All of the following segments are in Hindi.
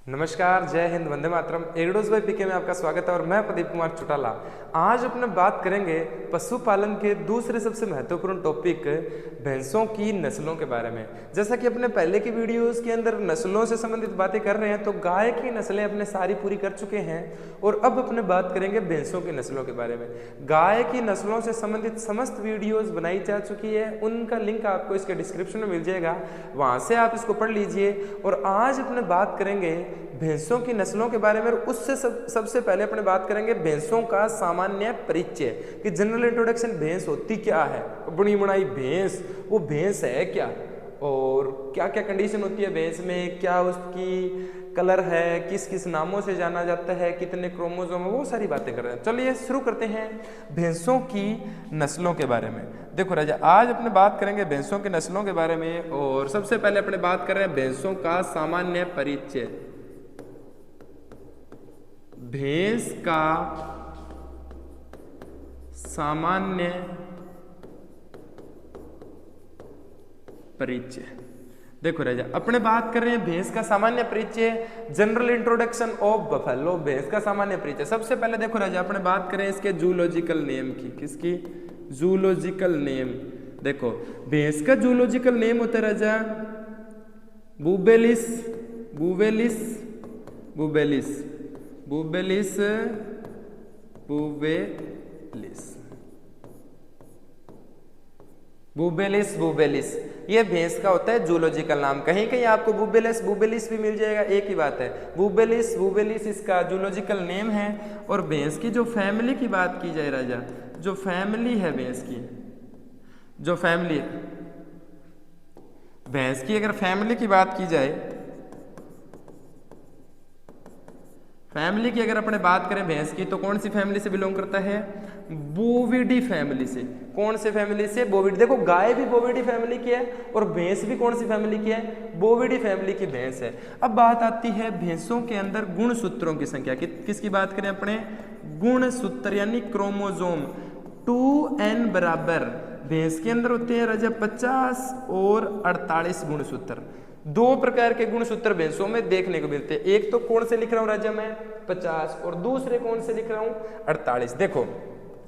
नमस्कार, जय हिंद, वंदे मातरम। एग्रोडोज बाय पीके में आपका स्वागत है और मैं प्रदीप कुमार चौटाला। आज अपने बात करेंगे पशुपालन के दूसरे सबसे महत्वपूर्ण टॉपिक भैंसों की नस्लों के बारे में। जैसा कि अपने पहले की वीडियोस के अंदर नस्लों से संबंधित बातें कर रहे हैं, तो गाय की नस्लें अपने सारी पूरी कर चुके हैं और अब अपने बात करेंगे भैंसों की नस्लों के बारे में। गाय की नस्लों से संबंधित समस्त वीडियोस बनाई जा चुकी है, उनका लिंक आपको इसके डिस्क्रिप्शन में मिल जाएगा, वहां से आप इसको पढ़ लीजिए। और आज अपने बात करेंगे भैंसों की नस्लों के बारे में और उससे सबसे पहले अपने बात करेंगे भैंसों का सामान्य परिचय कि जनरल इंट्रोडक्शन भैंस होती क्या है, बुनी बुनाई भैंस, वो भैंस है क्या और क्या क्या कंडीशन होती है भैंस में, क्या उसकी कलर है, किस किस नामों से जाना जाता है, कितने क्रोमोसोम है, वो सारी बातें कर रहे हैं। चलिए शुरू करते हैं भैंसों की नस्लों के बारे में। देखो राजा, आज अपने बात करेंगे भैंसों की नस्लों के बारे में और सबसे पहले अपने बात कर रहे हैं भैंसों का सामान्य परिचय। भैंस का सामान्य परिचय। देखो राजा, अपने बात कर रहे हैं भैंस का सामान्य परिचय, जनरल इंट्रोडक्शन ऑफ बफेलो। भैंस का सामान्य परिचय सबसे पहले देखो राजा, अपने बात करें इसके जूलॉजिकल नेम की। किसकी? Zoological name. देखो भैंस का जूलॉजिकल नेम होता है राजा बुबेलिस, बुबेलिस, बुबेलिस, बुबेलिस, बुबेलिस, बुबेलिस, बुबेलिस। ये भैंस का होता है जूलॉजिकल नाम। कहीं कहीं आपको बुबेलिस, बुबेलिस भी मिल जाएगा, एक ही बात है। बुबेलिस, बुबेलिस इसका जूलॉजिकल नेम है। और भैंस की जो फैमिली की बात की जाए राजा, जो फैमिली है भैंस की, जो फैमिली भैंस की अगर फैमिली की बात की जाए, फैमिली की अगर अपने बात करें भैंस की, तो कौन सी फैमिली से बिलोंग करता है? बोविडी फैमिली से। कौन से फैमिली से? बोविडी। देखो गाय भी बोविडी फैमिली की है और भैंस भी कौन सी फैमिली की है? बोविडी फैमिली की भैंस है। अब बात आती है भैंसों के अंदर गुणसूत्रों की संख्या। किसकी बात करें अपने? गुणसूत्र यानी क्रोमोजोम। 2n बराबर भैंस के अंदर होते हैं राजा 50 और 48 गुणसूत्र। दो प्रकार के गुणसूत्र भैंसों में देखने को मिलते हैं। एक तो कौन से लिख रहा हूं राजा मैं? 50। और दूसरे कौन से लिख रहा हूं? 48। देखो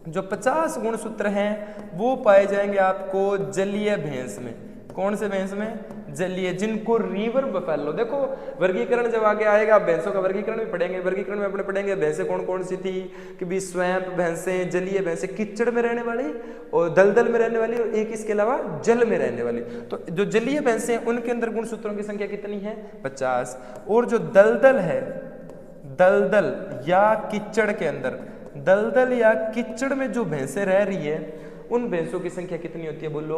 जो 50 गुणसूत्र हैं वो पाए जाएंगे आपको जलीय भैंस में। कौन से भैंस में? जलीय, जिनको रिवर बफेलो। देखो वर्गीकरण जब आगे आएगा, भैंसों का वर्गीकरण भी पढ़ेंगे। वर्गीकरण में अपने पढ़ेंगे भैंसें कौन कौन सी थी कि भी स्वैम्प भैंसें, जलीय भैंसें, कीचड़ में रहने वाली और दलदल में रहने वाली, और एक इसके अलावा जल में रहने वाली। तो जो जलीय भैंसें हैं उनके अंदर गुणसूत्रों की संख्या कितनी है? 50। और जो दलदल है, दलदल या कीचड़ के अंदर, दलदल या कीचड़ में जो भैंसें रह रही है उन भैंसों की संख्या कितनी होती है? बोलो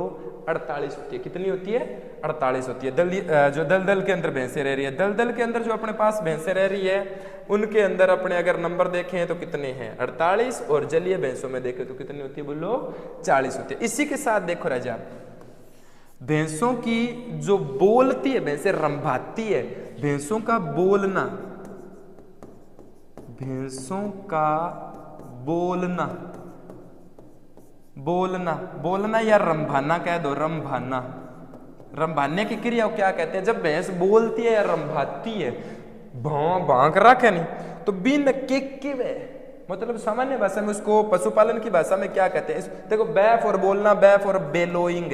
48 होती है। कितनी होती है? 48 होती है। जो दलदल के अंदर भैंसें रह रही है, दलदल के अंदर जो अपने पास भैंसें रह रही है उनके अंदर अपने अगर नंबर देखें तो कितने हैं? 48। और जलीय भैंसों में देखें तो कितनी होती है? बोलो 40 होती है। इसी के साथ देखो राजा, भैंसों की जो बोलती है, भैंसें रंभाती है, भैंसों का बोलना, भैंसों का बोलना, बोलना, बोलना या रंभाना कह दो, रंभाना, रंभाने की क्रिया क्या कहते हैं? जब भैंस बोलती है या रंभाती है, भांक रखे नहीं तो बिन के वे, मतलब सामान्य भाषा में उसको पशुपालन की भाषा में क्या कहते हैं? देखो बैफ और बोलना, बैफ और बेलोइंग,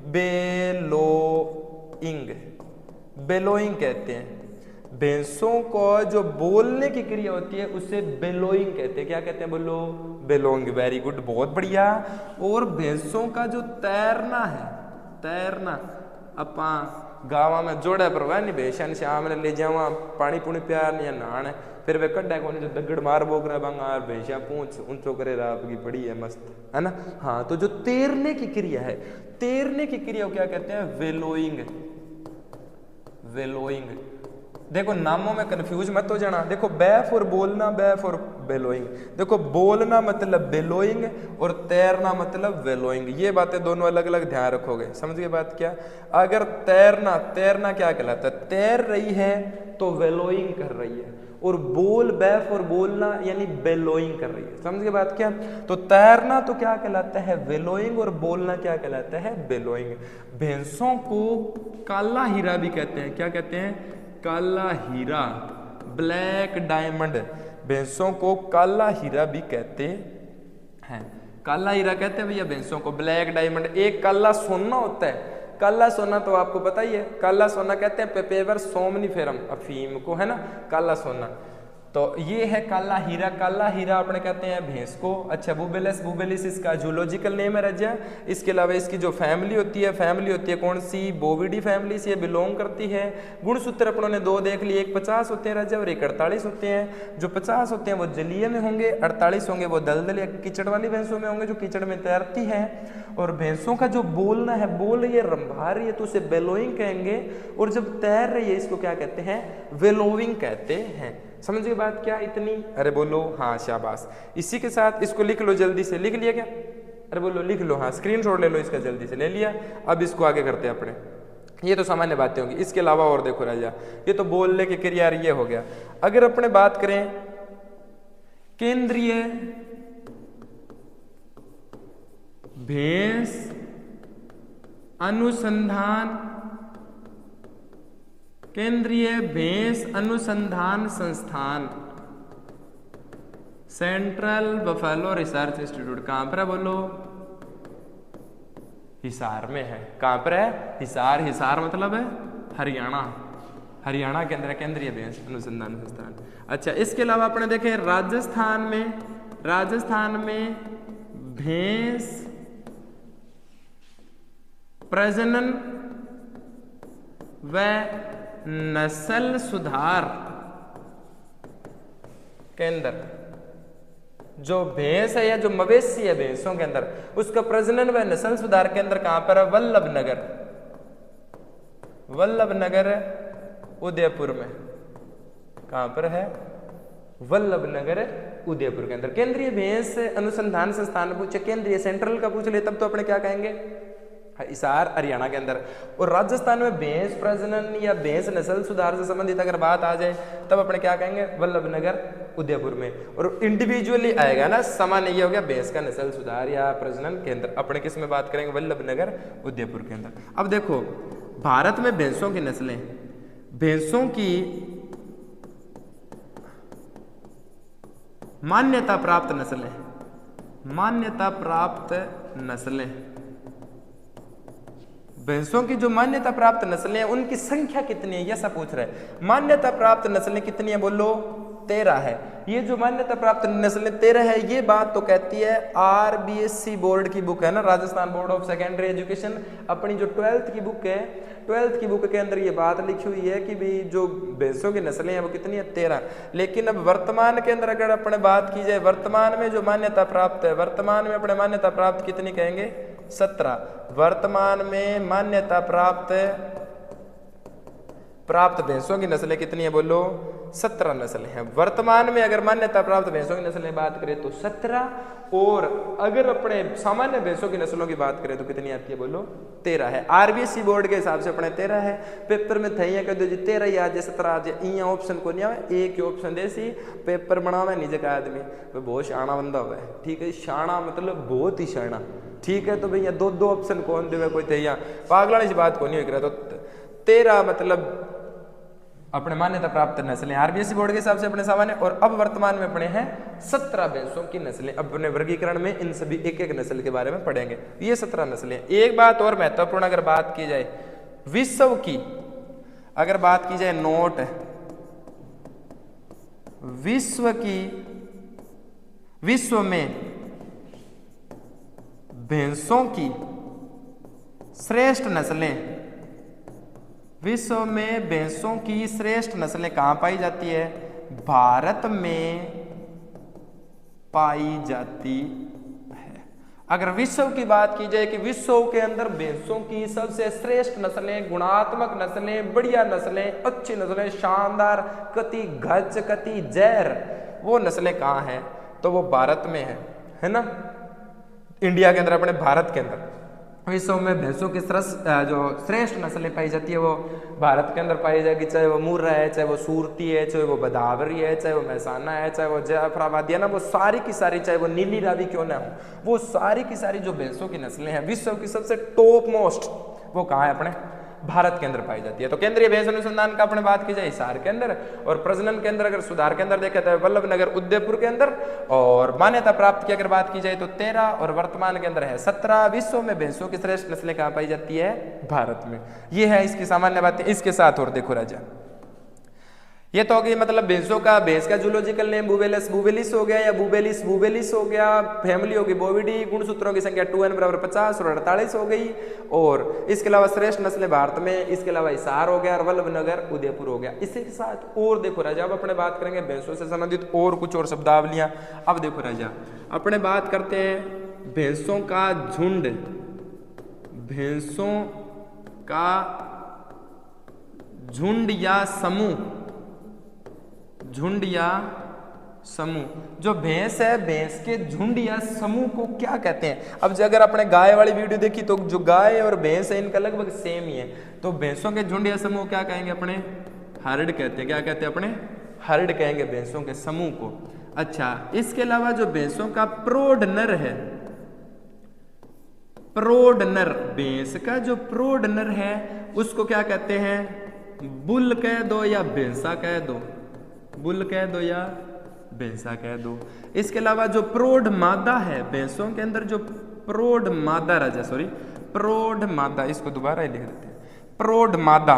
बेलोइंग, बेलोइंग कहते हैं। भैंसों को जो बोलने की क्रिया होती है उसे बेलोइंग कहते हैं। क्या कहते हैं? बोलो बेलोइंग। वेरी गुड, बहुत बढ़िया। और भैंसों का जो तैरना है, तैरना, अपा गाँव में जोड़ा पर वह नहीं भैंसा श्याम ने ले जावा पानी पुणी प्यार या नहाने, फिर वे कड्डा को जो दगड़ मार बोक रहा बंगार भैंसा पूछ ऊंचो करे रहा आपकी बड़ी है मस्त, है ना? हाँ, तो जो तैरने की क्रिया है, तैरने की क्रिया को क्या कहते हैं? वेलोइंग, वेलोइंग। देखो नामों में कंफ्यूज मत हो जाना। देखो बैफ और बोलना, बैफ और बेलोइंग। देखो बोलना मतलब बेलोइंग और तैरना मतलब वेलोइंग। ये बातें दोनों अलग अलग ध्यान रखोगे। समझ गए बात क्या? अगर तैरना, तैरना क्या कहलाता है? तैर रही है तो वेलोइंग कर रही है, और बोल, बैफ और बोलना यानी बेलोइंग कर रही है। समझ गए बात क्या? तो तैरना तो क्या कहलाता है? वेलोइंग। और बोलना क्या कहलाता है? बेलोइंग। भैंसों को काला हीरा भी कहते हैं। क्या कहते हैं? काला हीरा, ब्लैक डायमंड, भैंसों को काला हीरा भी कहते हैं। काला हीरा कहते हैं भैया भैंसों को, ब्लैक डायमंड। एक काला सोना होता है, काला सोना तो आपको पता ही है, काला सोना कहते हैं पेपेवर सोमनीफेरम अफीम को, है ना, काला सोना। तो ये है काला हीरा। काला हीरा अपने कहते हैं भैंस को। अच्छा, बुबेलिस, बुबेलिस इसका जूलॉजिकल नेम है रजा। इसके अलावा इसकी जो फैमिली होती है कौन सी, बोविडी फैमिली से बिलोंग करती है। गुणसूत्र अपनों ने दो देख लिए, एक 50 होते हैं रजा और एक 48 होते हैं। जो 50 होते हैं वो जलीय में होंगे, 48 होंगे वो दलदल या कीचड़ वाली भैंसों में होंगे, जो कीचड़ में तैरती है। और भैंसों का जो बोलना है, बोल रही है, रंभा रही है, तो उसे बेलोइंग कहेंगे। और जब तैर रही है इसको क्या कहते हैं, वेलोविंग कहते हैं। समझ गए बात क्या इतनी? अरे बोलो हाँ, शाबाश। इसी के साथ इसको लिख लो, जल्दी से लिख लिया क्या? अरे बोलो लिख लो, हाँ, स्क्रीनशॉट ले लो इसका, जल्दी से ले लिया। अब इसको आगे करते हैं अपने। ये तो सामान्य बातें होंगी, इसके अलावा और देखो राजा, ये तो बोलने की क्रिया ये हो गया। अगर अपने बात करें केंद्रीय भैंस अनुसंधान, केंद्रीय भैंस अनुसंधान संस्थान, सेंट्रल बफेलो रिसर्च इंस्टीट्यूट कहां पर है बोलो? हिसार में है। कहां पर है? हिसार। हिसार मतलब है हरियाणा, हरियाणा के अंदर केंद्रीय भैंस अनुसंधान संस्थान। अच्छा, इसके अलावा अपने देखें राजस्थान में भैंस प्रजनन व नस्ल सुधार केंद्र, जो भैंस है या जो मवेशी है भैंसों के अंदर, उसका प्रजनन व नस्ल सुधार केंद्र कहां पर है? वल्लभनगर, वल्लभनगर उदयपुर में। कहां पर है? वल्लभनगर उदयपुर के अंदर। केंद्रीय भैंस अनुसंधान संस्थान पूछे, केंद्रीय सेंट्रल का पूछ ले तब तो अपने क्या कहेंगे? हिसार, हरियाणा के अंदर। और राजस्थान में भैंस प्रजनन या भैंस नस्ल सुधार से संबंधित अगर बात आ जाए तब अपने क्या कहेंगे? वल्लभनगर उदयपुर में। और इंडिविजुअली आएगा ना, सामान्य ये हो गया भैंस का नस्ल सुधार या प्रजनन केंद्र, अपने किस में बात करेंगे? वल्लभनगर उदयपुर के अंदर। अब देखो भारत में भैंसों की नस्लें, भैंसों की मान्यता प्राप्त नस्लें, मान्यता प्राप्त नस्लें, भैंसों की जो मान्यता प्राप्त नस्लें हैं उनकी संख्या कितनी है, ऐसा पूछ रहे हैं। मान्यता प्राप्त नस्लें कितनी है बोलो? 13 है। ये जो मान्यता प्राप्त नस्लें 13 है, ये बात तो कहती है RBSC बोर्ड की बुक है ना, Rajasthan board of secondary education, अपनी जो 12th की बुक है, 12th की बुक के अंदर ये बात लिखी हुई है कि भाई जो भैंसों की नस्लें हैं वो कितनी है? 13। लेकिन अब वर्तमान के अंदर अगर अपने बात की जाए, वर्तमान में जो मान्यता प्राप्त है, वर्तमान में अपने मान्यता प्राप्त कितनी कहेंगे? 17। वर्तमान में मान्यता प्राप्त भैंसों की नस्लें कितनी है बोलो? 17 नस्लें हैं वर्तमान में। अगर मान्यता प्राप्त भैंसों की नस्लें बात करें तो 17, और अगर अपने सामान्य भैंसों की नस्लों की बात करें तो कितनी आती है बोलो? 13 है। RBSC बोर्ड के हिसाब से अपने 13 है। पेपर में थे कह दो जी 13 ही आज 17 आज, इं ऑप्शन को नहीं आवे, एक ही ऑप्शन दे सी पेपर बनावे नीचे का आदमी बहुत शाना बंदा हुआ है, ठीक है, शाना मतलब बहुत ही शाना, ठीक है। तो भैया दो ऑप्शन कौन देवे, कोई थे पागलाने की बात को नहीं हो। तो 13 मतलब अपने मान्यता प्राप्त नस्लें RBSC बोर्ड के हिसाब से अपने सामान्य, और अब वर्तमान में अपने हैं 17 भैंसों की नस्लें। अपने वर्गीकरण में इन सभी एक एक नस्ल के बारे में पढ़ेंगे। ये 17 नस्लें। एक बात और महत्वपूर्ण अगर बात की जाए विश्व की, अगर बात की जाए नोट विश्व की, विश्व में भैंसों की श्रेष्ठ नस्लें, विश्व में भैंसों की श्रेष्ठ नस्लें कहां पाई जाती है? भारत में पाई जाती है। अगर विश्व की बात की जाए कि विश्व के अंदर भैंसों की सबसे श्रेष्ठ नस्लें, गुणात्मक नस्लें, बढ़िया नस्लें, अच्छी नस्लें, शानदार, कति गज कति जैर, वो नस्लें कहां हैं? तो वो भारत में है ना, इंडिया के अंदर, अपने भारत के अंदर विश्व में भैंसों की जो श्रेष्ठ नस्लें पाई जाती है वो भारत के अंदर पाई जाएगी। चाहे वो मुर्रा है, चाहे वो सूरती है, चाहे वो बदावरी है, चाहे वो महसाना है, चाहे वो जयफराबादी है ना, वो सारी की सारी, चाहे वो नीली रावी क्यों ना हो, वो सारी की सारी जो भैंसों की नस्लें हैं विश्व की सबसे टॉप मोस्ट, वो कहाँ है? अपने भारत के अंदर पाई जाती है। तो केंद्रीय भैंस अनुसंधान का अपने बात की जाए हिसार के अंदर, और प्रजनन के अंदर अगर सुधार के अंदर देखे तो वल्लभ नगर उदयपुर के अंदर, और मान्यता प्राप्त की अगर बात की जाए तो 13, और वर्तमान के अंदर है 17। विश्व में भैंसों की श्रेष्ठ नस्लें कहाँ पाई जाती है? भारत में। ये है इसकी सामान्य बातें। इसके साथ और देखो राजा, ये तो हो गई मतलब भैंसों का, भैंस का जूलॉजिकल नेम बुबेलस बुबेलिस हो गया, या बुबेलिस बुबेलिस हो गया। फैमिली होगी बोविडी, गुणसूत्रों की संख्या 2n = 50 और 48 हो गई। और इसके अलावा श्रेष्ठ नस्लें भारत में, इसके अलावा हिसार हो गया और वल्लभ नगर उदयपुर हो गया। इसके साथ और देखो राजा, अब अपने बात करेंगे भैंसों से संबंधित और कुछ और शब्दावलियां। अब देखो राजा, अपने बात करते हैं भैंसों का झुंड, भैंसों का झुंड या समूह, झुंड या समूह। जो भैंस है, भैंस के झुंड या समूह को क्या कहते हैं? अब अगर अपने गाय वाली वीडियो देखी तो जो गाय और भैंस है इनका लगभग सेम ही है। तो भैंसों के झुंड या समूह क्या कहेंगे? अपने हर्ड कहते हैं। क्या कहते हैं? अपने हर्ड कहेंगे भैंसों के समूह को। अच्छा, इसके अलावा जो भैंसों का प्रौढ़ नर है, प्रौढ़ नर, भैंस का जो प्रौढ़ नर है उसको क्या कहते हैं? बुल कह दो या भैंसा कह दो, बुल कह दो या भैंसा कह दो। इसके अलावा जो प्रौढ़ मादा है भैंसों के अंदर, जो प्रौढ़ मादा राजा, सॉरी प्रौढ़ मादा, इसको दोबारा ही लिख देते हैं, प्रौढ़ मादा,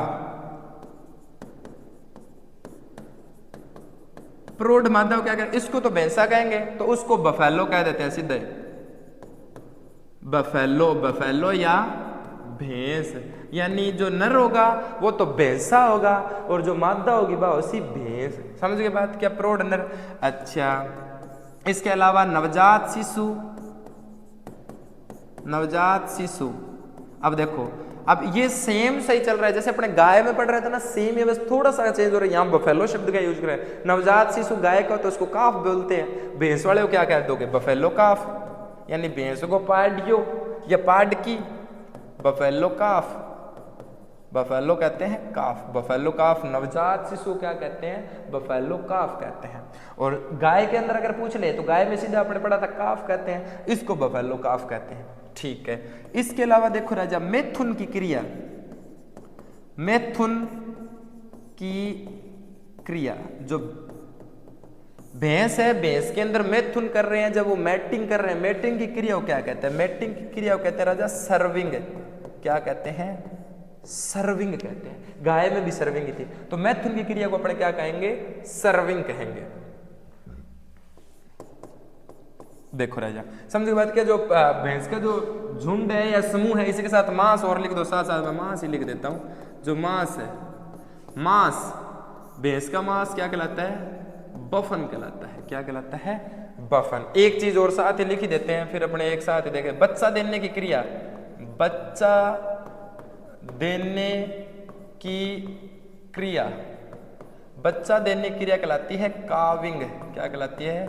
प्रौढ़ मादा को क्या कहेंगे? इसको तो भैंसा कहेंगे, तो उसको बफेलो कह देते हैं सीधे, बफेलो, बफेलो या भैंस। यानी जो नर होगा वो तो भैंसा होगा, और जो मादा होगी वह उसी भैंस। समझ गए बात? क्या प्रौढ़ नर। अच्छा, इसके अलावा नवजात शिशु, नवजात शिशु। अब देखो, अब ये सेम सही चल रहा है, जैसे अपने गाय में पढ़ रहे थे ना, सेम है, बस थोड़ा सा चेंज हो रहा है। यहाँ बफेलो शब्द का यूज कर रहे हैं। नवजात शिशु गाय का तो उसको काफ बोलते हैं, भैंस वाले को क्या कह दोगे? बफेलो काफ, यानी भैंस को पाडियो या पाडकी, बफेलो काफ, बफेलो कहते हैं काफ, बफेलो काफ। नवजात शिशु क्या कहते हैं? बफेलो काफ कहते हैं। और गाय के अंदर अगर पूछ ले तो गाय में सीधा आपने पढ़ा था काफ कहते हैं, इसको बफेलो काफ कहते हैं। ठीक है। इसके अलावा देखो राजा, मैथुन की क्रिया, मैथुन की क्रिया, जो भैंस है, भैंस के अंदर मैथुन कर रहे हैं, जब वो मैटिंग कर रहे हैं, मैटिंग की क्रिया को क्या कहते हैं? मैटिंग की क्रिया को कहते हैं राजा सर्विंग। क्या कहते हैं? सर्विंग कहते हैं। गाय में भी सर्विंग थी, तो मैथुन की क्रिया को अपने क्या कहेंगे? सर्विंग कहेंगे। देखो राजा, समझ के बात क्या, जो भैंस का जो झुंड है या समूह है, इसी के साथ मांस और लिख दो, साथ साथ में मांस ही लिख देता हूं। जो मांस है, मांस, भैंस का मांस क्या कहलाता है? बफन कहलाता है। क्या कहलाता है? बफन। एक चीज और साथ ही लिख ही देते हैं, फिर अपने एक साथ ही देखें। बच्चा देने की क्रिया, बच्चा देने की क्रिया, बच्चा देने की क्रिया कहलाती है काविंग। क्या कहलाती है?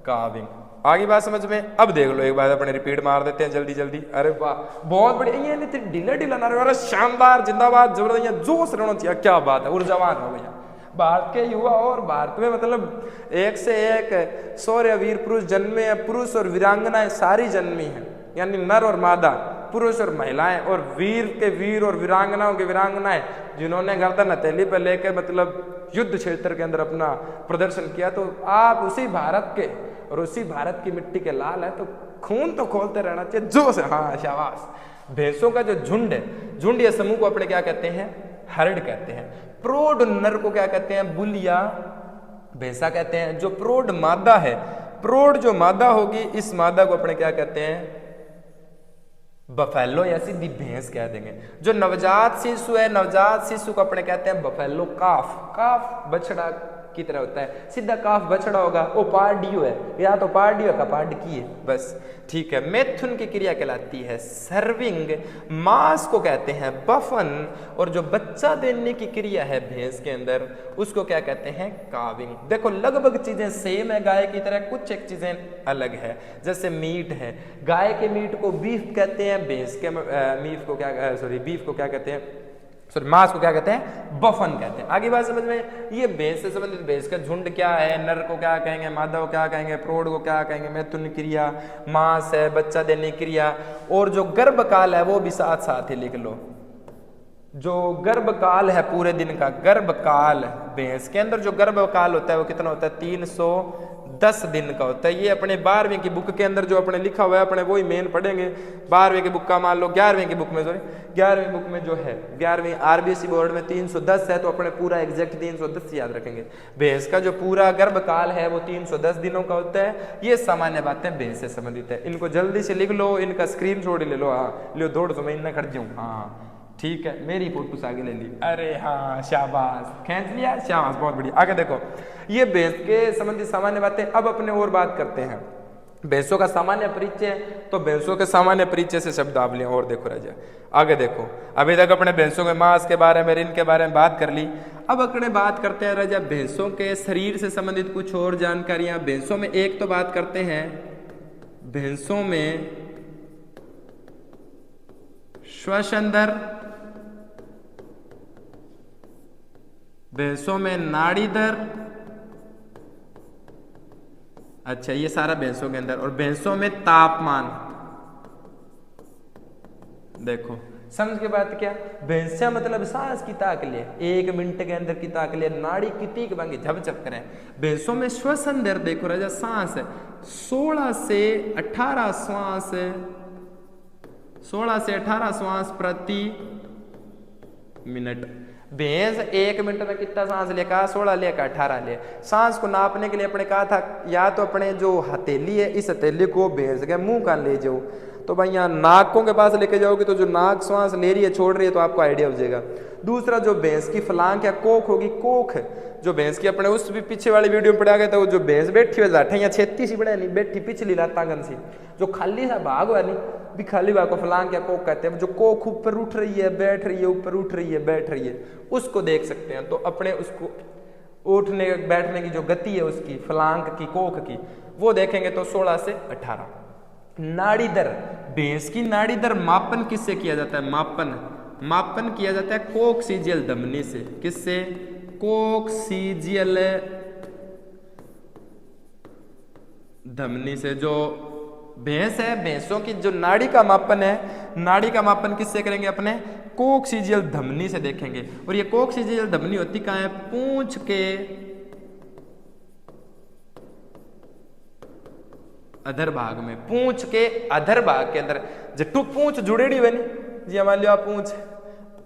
काविंग। आगे बात समझ में? अब देख लो एक बार, अपने रिपीट मार देते हैं जल्दी जल्दी। अरे वाह, बहुत बढ़िया, ये नहीं ढीला ढीला ना रहे, शानदार, जिंदाबाद, जबरदस्त, जोश रहना चाहिए। क्या बात है, ऊर्जावान हो गया भारत के युवा। और भारत में मतलब एक से एक शौर्य वीर पुरुष जन्मे हैं, पुरुष और वीरांगनाएं सारी जन्मी हैं, यानी नर और मादा, पुरुष और महिलाएं, और वीर के वीर और वीरांगनाओं के वीरांगनाएं, जिन्होंने गर्दन हथेली पर लेकर मतलब युद्ध क्षेत्र के अंदर अपना प्रदर्शन किया। तो आप उसी भारत के और उसी भारत की मिट्टी के लाल है, तो खून तो खोलते रहना चाहिए, जोश। हाँ, शाबाश। भैंसों का जो झुंड है, झुंड या समूह को अपने क्या कहते हैं? हर्ड कहते हैं। प्रौढ़ नर को क्या कहते हैं? बुल या भैंसा कहते हैं। जो प्रौढ़ मादा है, प्रौढ़ जो मादा होगी, इस मादा को अपने क्या कहते हैं? बफेलो या सीधी भैंस कह देंगे। जो नवजात शिशु है, नवजात शिशु को अपने कहते हैं बफेलो काफ। काफ बछड़ा की तरह होता है, सीधा काफ बछड़ा होगा, वो पार्डियो है, या तो पार्डियो का पार्डकी है, बस। ठीक है। मैथुन की क्रिया कहलाती है सर्विंग, मांस को कहते हैं बफन, और जो बच्चा देने की क्रिया है भैंस के अंदर, उसको क्या कहते हैं? काविंग। देखो लगभग चीजें सेम है गाय की तरह, कुछ एक चीजें अलग है। जैसे मीट है, गाय के मीट को बीफ कहते हैं, भैंस के बीफ को क्या कहते हैं? मांस को क्या कहते हैं? बफन कहते हैं। आगे बात समझ में? ये भैंस से संबंधित, भैंस का झुंड क्या है, नर को क्या कहेंगे, मादा को क्या कहेंगे, प्रौढ़ को क्या कहेंगे, मैथुन क्रिया, मांस है, बच्चा देने क्रिया, और जो गर्भकाल है वो भी साथ साथ ही लिख लो। जो गर्भकाल है पूरे दिन का, गर्भकाल भैंस के अंदर जो गर्भकाल होता है वो कितना होता है, 310 दिन का होता है। ये अपने 12वीं की बुक के अंदर जो अपने लिखा हुआ है, अपने वही मेन पढ़ेंगे। 12वीं की बुक का मान लो 11वीं की बुक में, सॉरी 11वीं बुक में जो है 11वीं आरबीएसई बोर्ड में 310 है, तो अपने पूरा एग्जैक्ट 310 याद रखेंगे। भैंस का जो पूरा गर्भकाल है वो 310 दिनों का होता है। ये सामान्य बातें भैंस से संबंधित है, इनको जल्दी से लिख लो, इनका स्क्रीनशॉट ले लो। हाँ लो, दौड़ तो मैं इतना खड़ जाऊँ। हाँ ठीक है, मेरी फोटो आगे ले ली, अरे हाँ शाबाश, खींच लिया, शाबाश, बहुत बढ़िया। आगे देखो, ये भैंस के संबंधित सामान्य बातें। अब अपने और बात करते हैं भैंसों का सामान्य परिचय। तो भैंसों के सामान्य परिचय से शब्दावलियां और देखो राजा। आगे देखो, अभी तक अपने भैंसों के मांस के बारे में, इनके बारे में बात कर ली। अब अपने बात करते हैं राजा भैंसों के शरीर से संबंधित कुछ और जानकारियां। भैंसों में एक तो बात करते हैं, भैंसों में श्वसनदर, भैंसों में नाड़ी दर, अच्छा ये सारा भैंसों के अंदर। और भैंसों में तापमान। देखो समझ के बात क्या, भैंसा मतलब सांस की ताकले, 1 मिनट के अंदर की ताकले, नाड़ी कितनी बांगी झपझप करें। भैंसों में श्वसन दर देखो राजा, सांस है 16 से 18 श्वास, 16 से 18 श्वास प्रति मिनट। भैंस 1 मिनट में कितना सांस लेगा, 16 लेगा 18 ले। सांस को नापने के लिए अपने कहा था, या तो अपने जो हथेली है, इस हथेली को भैंस के मुंह का ले जाओ, तो भाई यहाँ नाकों के पास लेके जाओगे तो जो नाक श्वास ले रही है छोड़ रही है, तो आपको आइडिया हो जाएगा। दूसरा जो भैंस की फलांग या कोख होगी, कोख जो भैंस की, अपने उस भी पीछे वाली वीडियो में पढ़ा गया था, वो जो भैंस बैठी हुई जाठे या छेती सी बना नहीं बैठी, पिछली लातांगन सी, जो खाली सा भाग हुआ नहीं भी, खाली भाग को फलांग या कोख कहते हैं। जो कोख ऊपर उठ रही है, बैठ रही है, ऊपर उठ रही है, बैठ रही है, उसको देख सकते हैं। तो अपने उसको उठने बैठने की जो गति है उसकी, फलांग की, कोख की, वो देखेंगे तो 16 से 18। नाड़ी दर, भैंस की नाड़ी दर मापन किससे किया जाता है, मापन किया जाता है कोक्सीजियल धमनी से। किससे, कोक्सीजियल धमनी से। जो भैंस है, भैंसों की जो नाड़ी का मापन है, नाड़ी का मापन किससे करेंगे, अपने कोक्सीजियल धमनी से देखेंगे। और ये कोक्सीजियल धमनी होती कहाँ है, पूंछ के अधर भाग में, पूंछ के अधर भाग के अंदर। जट्टू पूंछ जुड़ेड़ी बनी जी, मान लियो आप पूंछ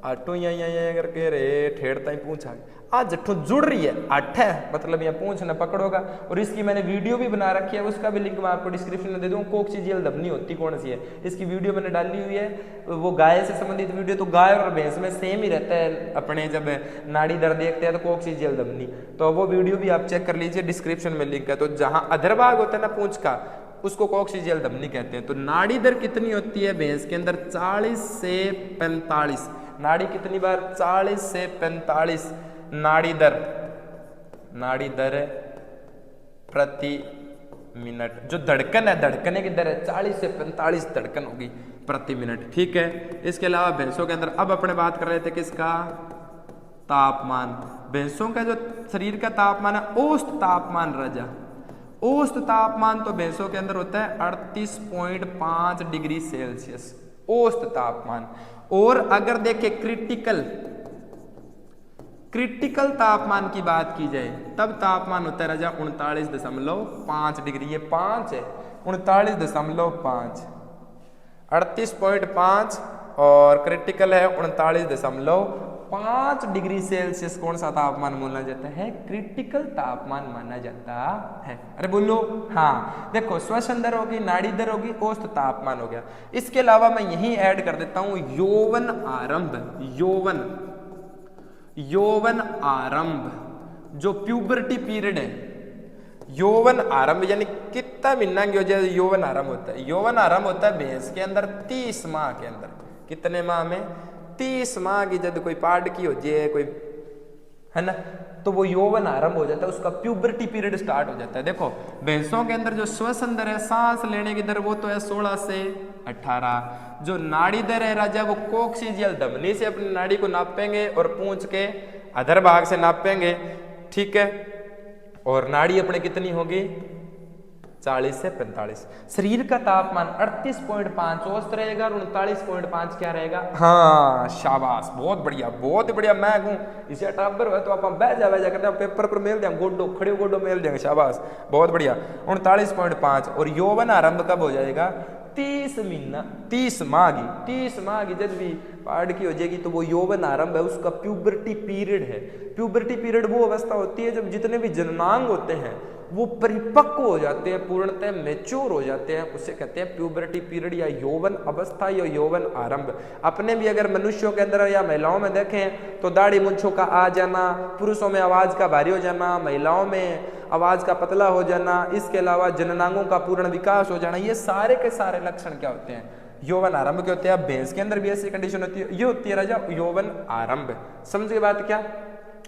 आटो यहाँ करके रे ठेड़ता ही पूंछ आ गई, आज जट्ठू जुड़ रही है, आठ है मतलब यहाँ पूंछ न पकड़ोगा। और इसकी मैंने वीडियो भी बना रखी है, उसका भी लिंक मैं आपको डिस्क्रिप्शन में दे दूँ। कोक्सीजियल धमनी होती कौन सी है, इसकी वीडियो मैंने डाली हुई है, वो गाय से संबंधित वीडियो। तो गाय और भैंस में सेम ही रहता है, अपने जब नाड़ी दर देखते हैं तो कोक्सीजियल धमनी, तो वो वीडियो भी आप चेक कर लीजिए, डिस्क्रिप्शन में लिंक है। तो जहाँ अधर भाग होता है ना पूंछ का, उसको कोक्सीजियल धमनी कहते हैं। तो नाड़ी दर कितनी होती है भैंस के अंदर, 40 से 45। नाड़ी कितनी बार, 40 से 45 नाड़ी दर प्रति मिनट। जो धड़कन है, धड़कने की दर है 40 से 45 धड़कन होगी प्रति मिनट, ठीक है। इसके अलावा भैंसों के अंदर, अब अपने बात कर रहे थे किसका, तापमान। भैंसों का जो शरीर का तापमान है, औसत तापमान राजा, औसत तापमान तो भैंसों के अंदर होता है 38.5 डिग्री सेल्सियस औसत तापमान। और अगर देखें क्रिटिकल तापमान की बात की जाए, तब तापमान होता है राजा 39.5 डिग्री, ये 5 है, 39.5, 38.5 और क्रिटिकल है 39.5 डिग्री सेल्सियस। कौन सा तापमान माना जाता है, क्रिटिकल तापमान माना जाता है। अरे बोलो हाँ। देखो श्वसन दर होगी, नाड़ी दर होगी, औसत तापमान हो गया। इसके अलावा मैं यही ऐड कर देता हूं यौवन आरंभ, यौवन आरंभ जो प्यूबर्टी पीरियड है, यौवन आरंभ यानी कितना महीना की वजह से यौवन आरंभ होता है। यौवन आरंभ होता है भैंस के अंदर 30 माह के अंदर। कितने माह में, 30 माह की जब कोई पार्ट की हो जाए कोई, है ना, तो वो यौवन आरंभ हो जाता है, उसका प्यूबर्टी पीरियड स्टार्ट हो जाता है। देखो भैंसों के अंदर जो श्वसन दर है, सांस लेने की दर, वो तो है 16 से 18। जो नाड़ी दर है राजा, वो कोक्सीजियल धमनी से अपनी नाड़ी को नापेंगे और पूंछ के अधर भाग से नापेंगे, ठीक है। और नाड़ी अपने कितनी होगी, 40 से 45। शरीर का तापमान 38.5 औसत रहेगा और 39.5 क्या रहेगा। हाँ शाबाश, बहुत बढ़िया। मैं हूँ इसे टाबर हुआ तो आप बह जा करते हैं पेपर पर मेल देंगे, गोडो खड़े गोडो मेल देंगे, शाबाश बहुत बढ़िया। 39.5 और यौवन आरंभ कब हो जाएगा। 30 महीना 30 माह की जब भी पार्ट की हो जाएगी तो वो यौवन आरंभ है, उसका प्यूबर्टी पीरियड है। प्यूबर्टी पीरियड वो अवस्था होती है जब जितने भी जननांग होते हैं वो परिपक्व हो जाते हैं, पूर्णतः मैच्योर हो जाते हैं, उसे कहते हैं प्यूबर्टी पीरियड या यौवन अवस्था या यौवन आरंभ। अपने भी अगर मनुष्यों के अंदर या महिलाओं में देखें तो दाढ़ी मूंछों का आ जाना, पुरुषों में आवाज का भारी हो जाना, महिलाओं में आवाज का पतला हो जाना, इसके अलावा जननांगों का पूर्ण विकास हो जाना, ये सारे के सारे लक्षण क्या होते हैं, यौवन आरंभ के होते हैं। भैंस के अंदर भी ऐसी कंडीशन होती है, ये होती है राजा यौवन आरंभ। समझ गए बात क्या।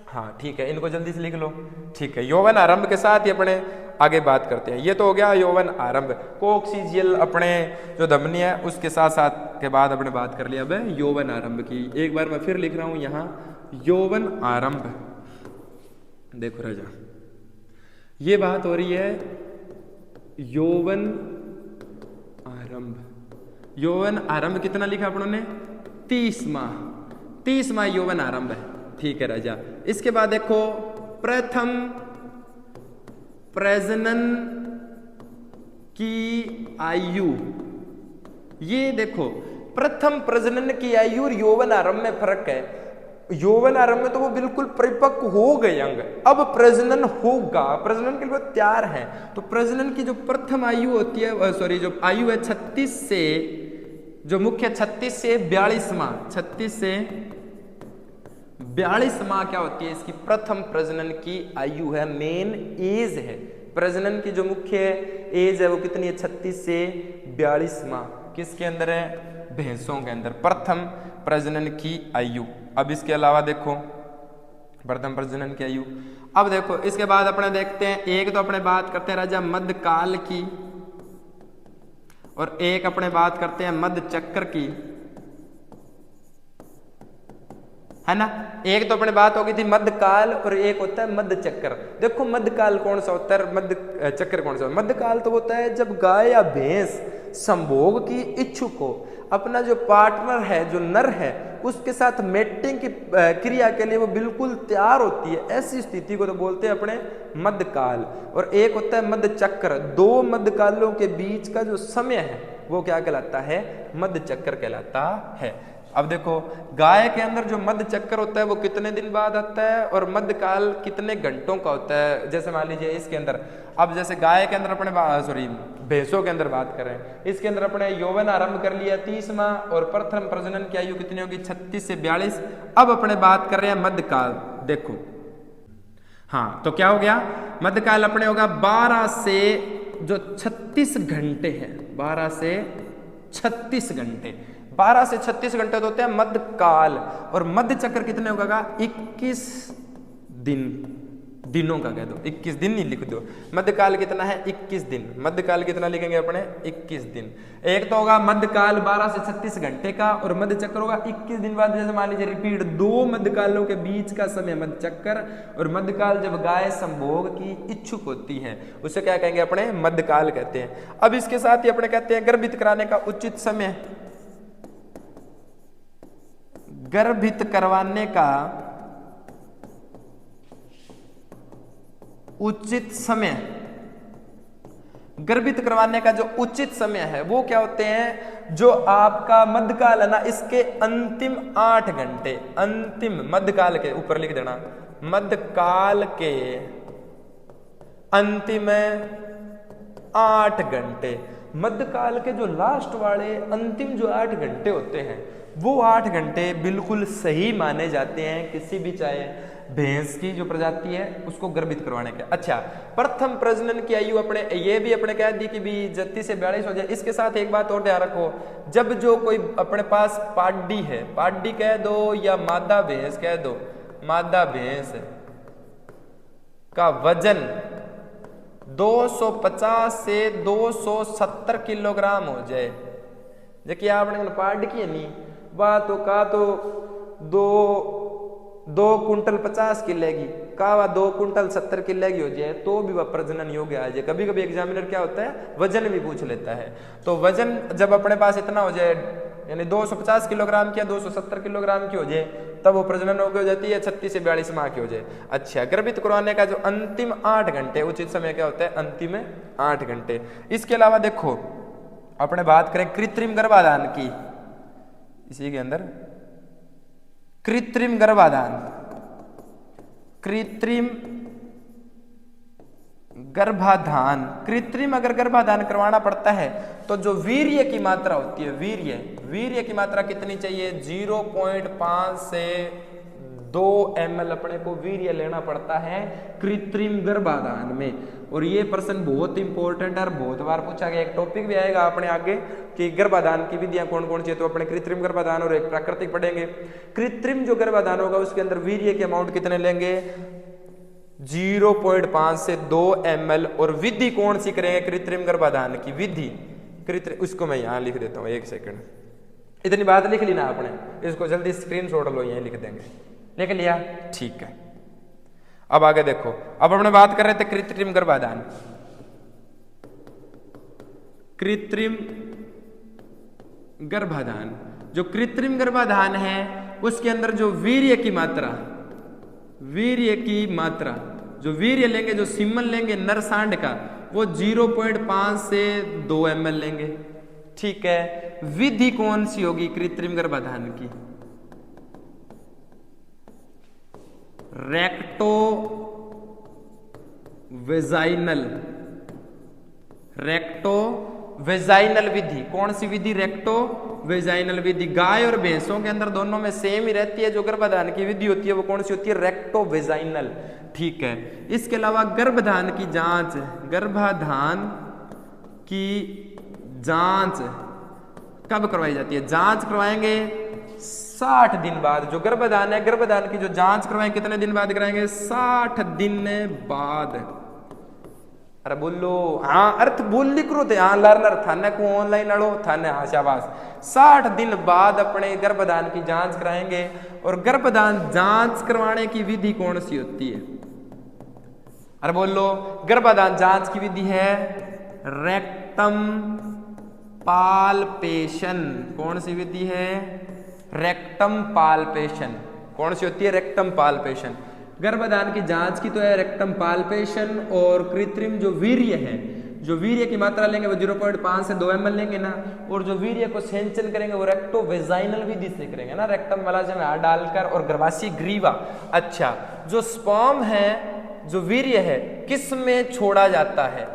हाँ ठीक है, इनको जल्दी से लिख लो। ठीक है, यौवन आरंभ के साथ ही अपने आगे बात करते हैं। ये तो हो गया यौवन आरंभ, कोक्सीजियल अपने जो धमनी है उसके साथ साथ के बाद अपने बात कर लिया अब यौवन आरंभ की। एक बार मैं फिर लिख रहा हूं यहाँ यौवन आरंभ। देखो राजा, ये बात हो रही है यौवन आरंभ। यौवन आरंभ कितना लिखा अपनों ने, 30 माह यौवन आरंभ है। ठीक है राजा, इसके बाद देखो प्रथम प्रजनन की आयु। ये देखो प्रथम प्रजनन की आयु और यौवन आरंभ में फर्क है। यौवन आरंभ में तो वो बिल्कुल परिपक्व हो गए अंग, अब प्रजनन होगा, प्रजनन के लिए तैयार है। तो प्रजनन की जो प्रथम आयु होती है, सॉरी जो आयु है 36 से, जो मुख्य 36 से 42 माह, 36 से 42 माह क्या होती है इसकी प्रथम प्रजनन की आयु है, मेन एज है। प्रजनन की जो मुख्य एज है वो कितनी है, 36 से 42 माह। किसके अंदर है, भैंसों के अंदर प्रथम प्रजनन की आयु। अब इसके अलावा देखो प्रथम प्रजनन की आयु। अब देखो इसके बाद अपने देखते हैं, एक तो अपने बात करते हैं राजा मध्यकाल की और एक अपने बात करते हैं मध्य चक्र की, है ना। एक तो अपने बात हो गई थी मध्यकाल और एक होता है मध्य चक्र। देखो मध्यकाल कौन सा होता है, मध्य चक्र कौन सा होता है। मध्यकाल तो होता है जब गाय या भैंस संभोग की इच्छुक हो, अपना जो पार्टनर है जो नर है उसके साथ मेटिंग की क्रिया के लिए वो बिल्कुल तैयार होती है, ऐसी स्थिति को तो बोलते हैं अपने मध्यकाल। और एक होता है मध्य चक्र, दो मध्यकालों के बीच का जो समय है वो क्या कहलाता है, मध्य चक्र कहलाता है। अब देखो गाय के अंदर जो मध्य चक्र होता है वो कितने दिन बाद आता है और मध्यकाल कितने घंटों का होता है। जैसे मान लीजिए इसके अंदर, अब जैसे गाय के अंदर अपने सॉरी भैंसों के अंदर बात करें, इसके अंदर अपने यौवन आरंभ कर लिया 30 माह और प्रथम प्रजनन की आयु कितनी होगी, 36 से 42। अब अपने बात कर रहे हैं मध्यकाल। देखो हाँ, तो क्या हो गया, मध्यकाल अपने होगा 12 से जो 36 घंटे हैं, 12 से 36 घंटे, 12 से 36 घंटे तो होते हैं मध्यकाल। और मध्य चक्र कितने होगा, 21 दिनों का कह दो, 21 दिन नहीं लिख दो। मध्यकाल कितना है, 21 दिन। मध्यकाल कितना लिखेंगे अपने, 21 दिन। एक तो होगा मध्यकाल 12 से 36 घंटे का और मध्य चक्र होगा 21 दिन बाद। जैसे मान लीजिए रिपीट, दो मध्यकालों के बीच का समय मध्य चक्र, और मध्यकाल जब गाय संभोग की इच्छुक होती है उसे क्या कहेंगे अपने, मध्यकाल कहते हैं। अब इसके साथ ही अपने कहते हैं गर्भित कराने का उचित समय। गर्भित करवाने का उचित समय, गर्भित करवाने का जो उचित समय है वो क्या होते हैं, जो आपका मध्यकाल है ना, इसके अंतिम 8 घंटे, अंतिम मध्यकाल के ऊपर लिख देना, मध्यकाल के अंतिम 8 घंटे। मध्यकाल के जो लास्ट वाले अंतिम जो 8 घंटे होते हैं वो 8 घंटे बिल्कुल सही माने जाते हैं किसी भी चाहे भैंस की जो प्रजाति है उसको गर्भित करवाने के। अच्छा, प्रथम प्रजनन की आयु अपने ये भी अपने कह दी कि भी 36 से 42 हो जाए। इसके साथ एक बात और ध्यान रखो, जब जो कोई अपने पास पाड्डी है, पाड्डी कह दो या मादा भैंस कह दो, मादा भैंस का वजन 250 से 270 किलोग्राम हो जाए, देखिए आपने पाड्डी की नहीं बात तो का तो 2 2 कुंटल 50 किले की, कावा 2 कुंटल 70 किले की हो जाए तो भी वह प्रजनन योग्य आ जाए। कभी कभी एग्जामिनर क्या होता है, वजन भी पूछ लेता है। तो वजन जब अपने पास इतना हो जाए, यानी 250 किलोग्राम की या 270 किलोग्राम की हो जाए, तब वो प्रजनन योग्य हो जाती है, 36 से 42 माह की हो जाए। अच्छा, गर्भित करवाने का जो अंतिम 8 घंटे उचित समय क्या होता है, अंतिम 8 घंटे। इसके अलावा देखो अपने बात करें कृत्रिम गर्भाधान की, इसी के अंदर कृत्रिम गर्भाधान, कृत्रिम गर्भाधान, कृत्रिम अगर गर्भाधान करवाना पड़ता है तो जो वीर्य की मात्रा होती है, वीर्य की मात्रा कितनी चाहिए, 0.5 से 2 ml अपने को वीर्य लेना पड़ता है कृत्रिम गर्भाधान में। और ये प्रश्न बहुत इंपॉर्टेंट है और बहुत बार पूछा गया, एक टॉपिक भी आएगा अपने आगे कि गर्भाधान की विधियां कौन कौन सी है, तो अपने कृत्रिम गर्भाधान और एक प्राकृतिक पढ़ेंगे। कृत्रिम जो गर्भाधान होगा उसके अंदर वीर्य के अमाउंट कितने लेंगे, 0.5 से 2 ml। और विधि कौन सी करेंगे कृत्रिम गर्भाधान की विधि, कृत्रिम, उसको मैं यहाँ लिख देता हूँ, 1 सेकंड। इतनी बात लिख ली ना आपने, इसको जल्दी स्क्रीनशॉट लो, यहीं लिख देंगे, लिख लिया, ठीक है। अब आगे देखो, अब हमने बात कर रहे थे कृत्रिम गर्भाधान, कृत्रिम गर्भाधान। जो कृत्रिम गर्भाधान है उसके अंदर जो वीर्य की मात्रा, जो वीर्य लेंगे, जो सीमन लेंगे नर सांड का, वो 0.5 से 2 ml लेंगे, ठीक है। विधि कौन सी होगी कृत्रिम गर्भाधान की, रेक्टो वेजाइनल विधि। कौन सी विधि, रेक्टो वेजाइनल विधि। गाय और भैंसों के अंदर दोनों में सेम ही रहती है, जो गर्भाधान की विधि होती है वो कौन सी होती है, रेक्टो वेजाइनल, ठीक है। इसके अलावा गर्भाधान की जांच, गर्भाधान की जांच कब करवाई जाती है, जांच करवाएंगे 60 दिन बाद। जो गर्भाधान है, गर्भाधान की जो जांच करवाएंगे कितने दिन बाद कराएंगे, 60 दिन बाद। अरे बोलो हाँ, अर्थ बोल लिख रो थे, हाँ लर्नर थाने को ऑनलाइन अड़ो थाने, हाँ शाबाश। 60 दिन बाद अपने गर्भाधान की जांच कराएंगे। और गर्भाधान जांच करवाने की विधि कौन सी होती है, अरे बोलो, गर्भाधान जांच की विधि है रेक्टम पाल्पेशन। कौन सी विधि है, रेक्टम पाल्पेशन। कौन सी होती है, रेक्टम पाल्पेशन। गर्भाधान की जांच की तो है रेक्टम पाल्पेशन। और कृत्रिम जो वीर्य है, जो वीर्य की मात्रा लेंगे वो 0.5 से 2 ml लेंगे ना। और जो वीर्य को सेंचन करेंगे वो रेक्टो वेजाइनल विधि से करेंगे ना, रेक्टम मलाशय में हाथ डालकर और गर्भाशय ग्रीवा। अच्छा, जो स्पर्म है, जो वीर्य है, किस में छोड़ा जाता है,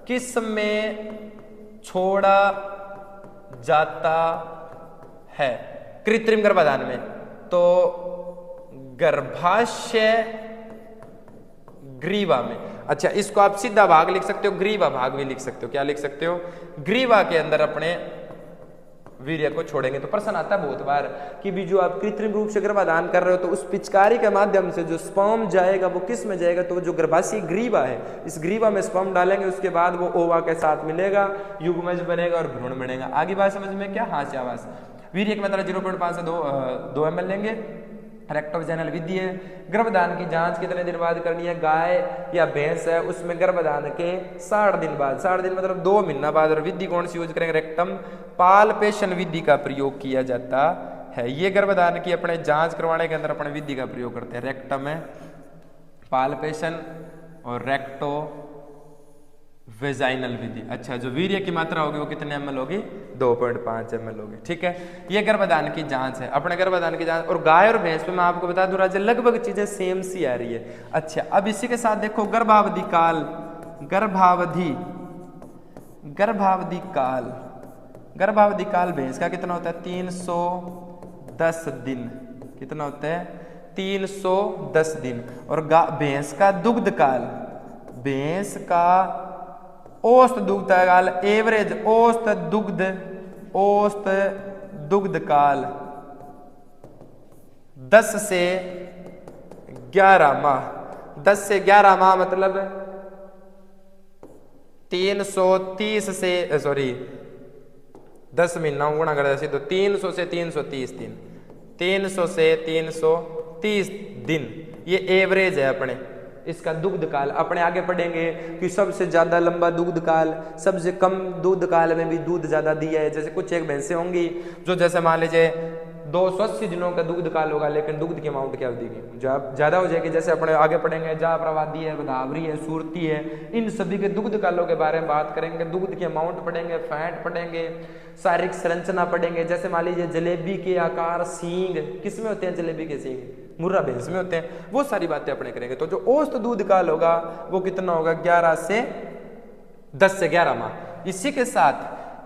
किस में छोड़ा जाता है कृत्रिम गर्भाधान में, तो गर्भाशय ग्रीवा में। अच्छा, इसको आप सीधा भाग लिख सकते हो, ग्रीवा भाग भी लिख सकते हो। क्या लिख सकते हो, ग्रीवा के अंदर अपने वीर्य को छोड़ेंगे। तो प्रश्न आता है बहुत बार कि भी जो आप कृत्रिम रूप से गर्भाधान कर रहे हो तो उस पिचकारी के माध्यम से जो स्पर्म जाएगा वो किस में जाएगा, तो जो गर्भाशय ग्रीवा है, इस ग्रीवा में स्पर्म डालेंगे, उसके बाद वो ओवा के साथ मिलेगा, युग्मज बनेगा और भ्रूण बनेगा। आगे बात समझ में क्या, हाँ शाबाश। वीर्य की मात्रा 0.5 से 2 ml लेंगे, रेक्टो वेजाइनल विधि है। गर्भधान की जांच कितने दिन बाद करनी है, गाय या भैंस है उसमें गर्भधान के 60 दिन बाद, 60 दिन मतलब 2 महीना बाद। और विधि कौन सी यूज करेंगे, रेक्टम पाल्पेशन विधि का प्रयोग किया जाता है। ये गर्भधान की अपने जांच करवाने के अंदर अपने विधि का प्रयोग करते हैं, रेक्टम है पाल्पेशन और रेक्टो वेजाइनल विधि। अच्छा, जो वीर्य की मात्रा होगी वो कितने ml होगी, 2.5 ml होगी, ठीक है। ये गर्भधान की जांच है, अपने गर्भधान की जांच। और गाय और भैंस पे मैं आपको बता दूं राज्य लगभग चीजें सेम सी आ रही है। अच्छा, अब इसी के साथ देखो गर्भावधि काल, गर्भावधि काल भैंस का कितना होता है, 310 दिन। कितना होता है, 310 दिन। और भैंस का दुग्ध काल, भैंस का औसत दुग्ध काल, एवरेज औसत दुग्ध काल 10 से 11 माह। 10 से 11 माह मतलब 330 से 10 महीना गुणा कर तो 300 से 330 दिन, 300 से 330 30 दिन, ये एवरेज है अपने इसका दुग्ध काल। अपने आगे पढ़ेंगे कि सबसे ज्यादा लंबा दुग्ध काल, सबसे कम दुग्ध काल में भी दूध ज्यादा दिया है। जैसे कुछ एक भैंसें होंगी जो जैसे मान लीजिए 280 दिनों का दुग्ध काल होगा, लेकिन दुग्ध की अमाउंट क्या होगी ज्यादा हो जाएगी। जैसे अपने आगे पढ़ेंगे जाफराबादी है, गोदावरी है, सूरती है, इन सभी के दुग्ध कालों के बारे में बात करेंगे। दुग्ध की अमाउंट पढ़ेंगे, फैट पढ़ेंगे, शारीरिक संरचना पढ़ेंगे। जैसे मान लीजिए जलेबी के आकार, सींग किसमें होते हैं, जलेबी के सींग मुर्रा भैंस में होते हैं। वो सारी बातें अपने करेंगे। तो जो औसत दूध काल होगा वो कितना होगा, 10 से 11 माह। इसी के साथ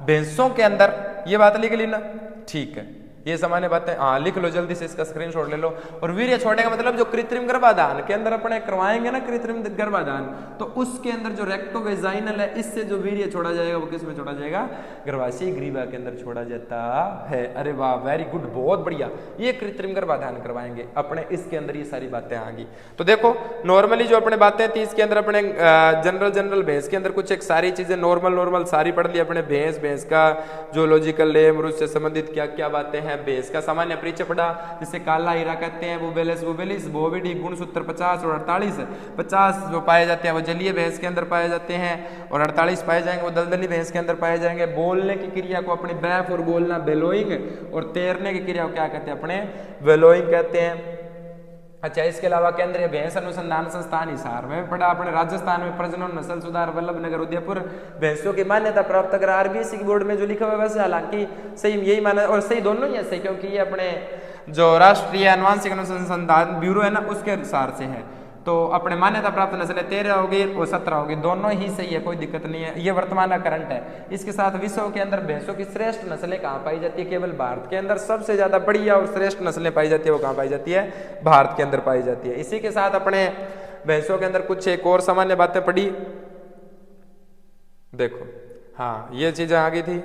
भैंसों के अंदर ये बात लिख ली ना, ठीक है, ये सामान्य बातें हाँ लिख लो, जल्दी से इसका स्क्रीनशॉट ले लो। और वीर्य छोड़ने का मतलब जो कृत्रिम गर्भाधान के अंदर अपने करवाएंगे ना, कृत्रिम गर्भाधान, तो उसके अंदर जो रेक्टोवेजाइनल है, इससे जो वीर्य छोड़ा जाएगा वो किसमें छोड़ा जाएगा, गर्भाशय ग्रीवा के अंदर छोड़ा जाता है। अरे वाह, वेरी गुड, बहुत बढ़िया। ये कृत्रिम गर्भाधान करवाएंगे अपने, इसके अंदर ये सारी बातें आएंगी। तो देखो नॉर्मली जो अपने बातें थी इसके अंदर अपने जनरल भैंस के अंदर कुछ एक सारी चीजें नॉर्मल सारी पढ़ ली अपने। भैंस का जोलॉजिकल नेम, उससे संबंधित क्या क्या बातें हैं। भैंस का सामान्य परिचय पढ़ा, जिसे काला हीरा कहते हैं, बुबेलिस बोविडी, गुणसूत्र 50 और 48। 50 जो पाए जाते हैं वो जलीय भैंस के अंदर पाए जाते हैं, और 48 पाए जाएंगे वो दलदली भैंस के अंदर पाए जाएंगे। बोलने की क्रिया को अपने बैफ और बोलना बेलोइंग, और तैरने की क्रिया को क्या कहते हैं, अपने वेलोइंग कहते हैं। अच्छा, इसके अलावा केंद्रीय भैंस अनुसंधान संस्थान हिसार में पढ़ा अपने। राजस्थान में प्रजनन नस्ल सुधार वल्लभ नगर उदयपुर भैंसों की मान्यता प्राप्त। अगर आरबीएससी की बोर्ड में जो लिखा हुआ है वैसे हालांकि सही यही माना, और सही दोनों ही है सही, क्योंकि ये अपने जो राष्ट्रीय आनुवांशिक अनुसंधान ब्यूरो है ना, उसके अनुसार से है। तो अपने मान्यता प्राप्त नस्लें 13 होगी और 17 होगी, दोनों ही सही है, कोई दिक्कत नहीं है। ये वर्तमान का करंट है। इसके साथ विश्व के अंदर भैंसों की श्रेष्ठ नस्लें कहाँ पाई जाती है, केवल भारत के अंदर सबसे ज्यादा बढ़िया और श्रेष्ठ नस्लें पाई जाती है, वो कहाँ पाई जाती है, भारत के अंदर पाई जाती है। इसी के साथ अपने भैंसों के अंदर कुछ एक और सामान्य बातें पढ़ी। देखो हाँ, ये चीजें आ गई थी।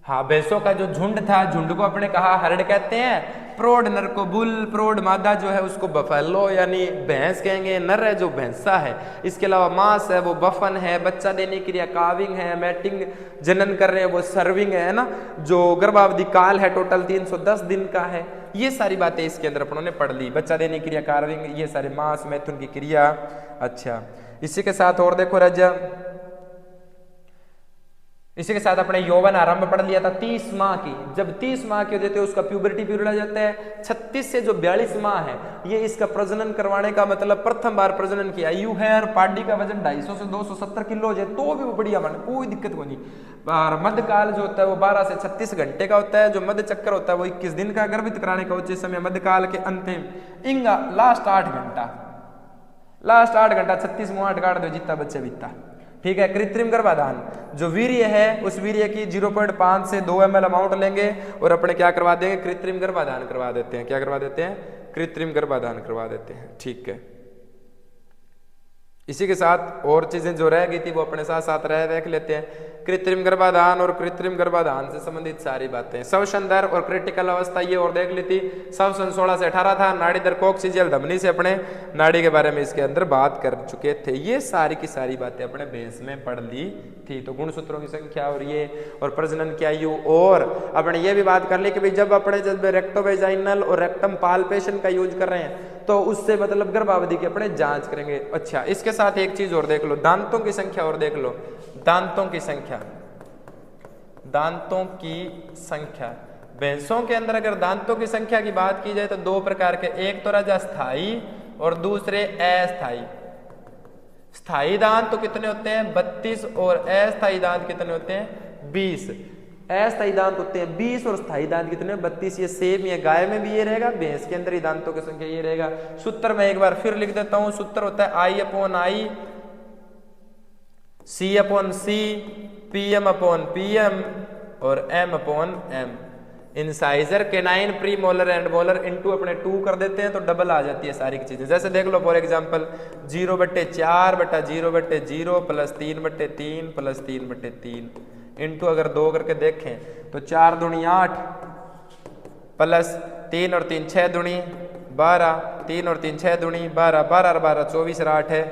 हाँ, भैंसों का जो झुंड था, झुंड को अपने कहा हर्ड कहते हैं। प्रौढ़ नर को बुल, प्रौढ़ मादा जो है उसको बफेलो यानी भैंस कहेंगे। नर है जो भैंसा है। इसके अलावा मांस है वो बफन है। बच्चा देने की क्रिया काविंग है। मैटिंग जनन कर रहे हैं वो सर्विंग है ना। जो गर्भावधि काल है टोटल 310 दिन का है। ये सारी बातें इसके अंदर अपनों ने पढ़ ली। बच्चा देने की क्रिया कार्विंग, ये सारे मांस मैथुन की क्रिया। अच्छा, इसी के साथ और देखो राजा, इसी के साथ अपने यौवन आरंभ पढ़ लिया था 30 माह की। जब 30 माह की हो जाती है उसका प्यूबर्टी पीरियड आ जाता है। 36 से जो 42 माह है ये इसका प्रजनन करवाने का मतलब प्रथम बार प्रजनन किया। आयु है और पाडी का वजन 250 से 270 किलो हो जाए तो भी वो बढ़िया मान, कोई दिक्कत को नहीं। और मध्यकाल जो होता है वो 12 से 36 घंटे का होता है। जो मध्य चक्कर होता है वो 21 दिन का। गर्भित कराने का उचित समय मध्यकाल के अंतिम इंगा लास्ट 8 घंटा, लास्ट 8 घंटा 36 मुँह 8 काट दो जितना बच्चे बीतता, ठीक है। कृत्रिम गर्भाधान जो वीर्य है उस वीर्य की 0.5 से 2 ml अमाउंट लेंगे और अपने क्या करवा देंगे, कृत्रिम गर्भाधान करवा देते हैं। क्या करवा देते हैं, कृत्रिम गर्भाधान करवा देते हैं, ठीक है। इसी के साथ और चीजें जो रह गई थी वो अपने साथ साथ रख लेते हैं। कृत्रिम गर्भाधान और कृत्रिम गर्भाधान से संबंधित सारी बातें। श्वसन दर और क्रिटिकल अवस्था ये और देख ली थी। श्वसन 16 से 18 था। नाड़ी दर कोक्सीजियल धमनी से अपने नाड़ी के बारे में इसके अंदर बात कर चुके थे। ये सारी की सारी बातें अपने बेस में पढ़ ली थी। तो गुणसूत्रों की संख्या और ये और प्रजनन की आयु, और अपने ये भी बात कर ली कि भाई जब अपने जब रेक्टोवेजाइनल और रेक्टम पाल्पेशन का यूज कर रहे हैं तो उससे मतलब गर्भावधि की अपने जांच करेंगे। अच्छा, इसके साथ एक चीज और देख लो, दांतों की संख्या और देख लो। दांतों की संख्या, दांतों की संख्या भैंसों के अंदर अगर दांतों की संख्या की बात की जाए तो 2 प्रकार के, एक तो राजा स्थायी और दूसरे अस्थायी। स्थायी दांत तो कितने होते हैं 32 और अस्थायी दांत कितने होते हैं 20। अस्थायी दांत होते हैं 20 और स्थायी दांत कितने 32। ये सेम ये गाय में भी ये रहेगा, भैंस के अंदर ही दांतों की संख्या ये रहेगा। सूत्र में एक बार फिर लिख देता हूं। सूत्र होता है I/I, C/C, PM/PM और M/M। Incisor, canine, pre molar and molar into अपने 2 कर देते हैं तो डबल आ जाती है सारी की चीजें। जैसे देख लो for example 0/4/0/0 plus 3/3 plus 3/3 into अगर 2 करके देखें तो 4 दूनी 8 प्लस 3 और 3 6 दूनी 12, 3 और 3 6 दूनी 12, 12 और 12 24 और 8 है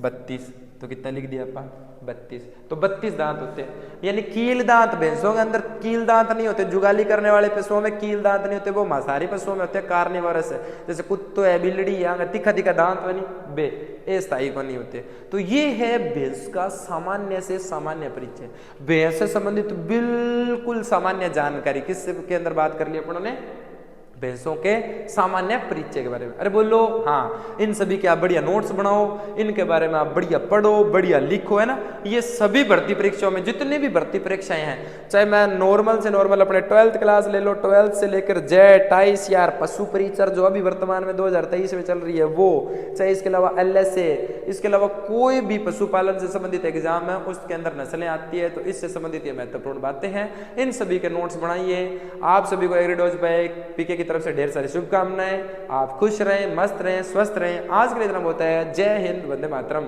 32। तो कितना लिख दिया अपन 32। तो 32 दांत होते हैं, यानी कील दांत भैंसों के अंदर कील दांत नहीं होते। जुगाली करने वाले पशुओं में कील दांत नहीं होते, वो मांसाहारी पशुओं में होते हैं, कार्निवरस है। जैसे कुत्तो है, बिल्ली है, तीखा तीखा दांत बनी बे अस्थायी को नहीं होते। तो ये है भैंस का सामान्य से सामान्य परिचय। भैंस से संबंधित बिल्कुल सामान्य जानकारी किससे के अंदर बात कर ली अपन ने, भैंसों के सामान्य परिचय के बारे में। अरे बोलो हाँ, इन सभी के आप बढ़िया नोट्स बनाओ, इनके बारे में आप बढ़िया पढ़ो, बढ़िया लिखो, है ना। ये सभी भर्ती परीक्षाओं में जितनी भी भर्ती परीक्षाएं हैं, चाहे मैं नॉर्मल से नॉर्मल अपने 12th क्लास ले लो, 12th से लेकर जेट, ICR, पशु परिचर जो अभी वर्तमान में 2023 में चल रही है वो, चाहे इसके अलावा LSA, इसके अलावा कोई भी पशुपालन से संबंधित एग्जाम है उसके अंदर नस्लें आती है, तो इससे संबंधित ये महत्वपूर्ण बातें हैं। इन सभी के नोट्स बनाइए। आप सभी को एग्रीडोज बाय पीके की तरफ से ढेर सारी शुभकामनाएं। आप खुश रहें, मस्त रहें, स्वस्थ रहें। आज के लिए इतना बहुत है। जय हिंद, वंदे मातरम।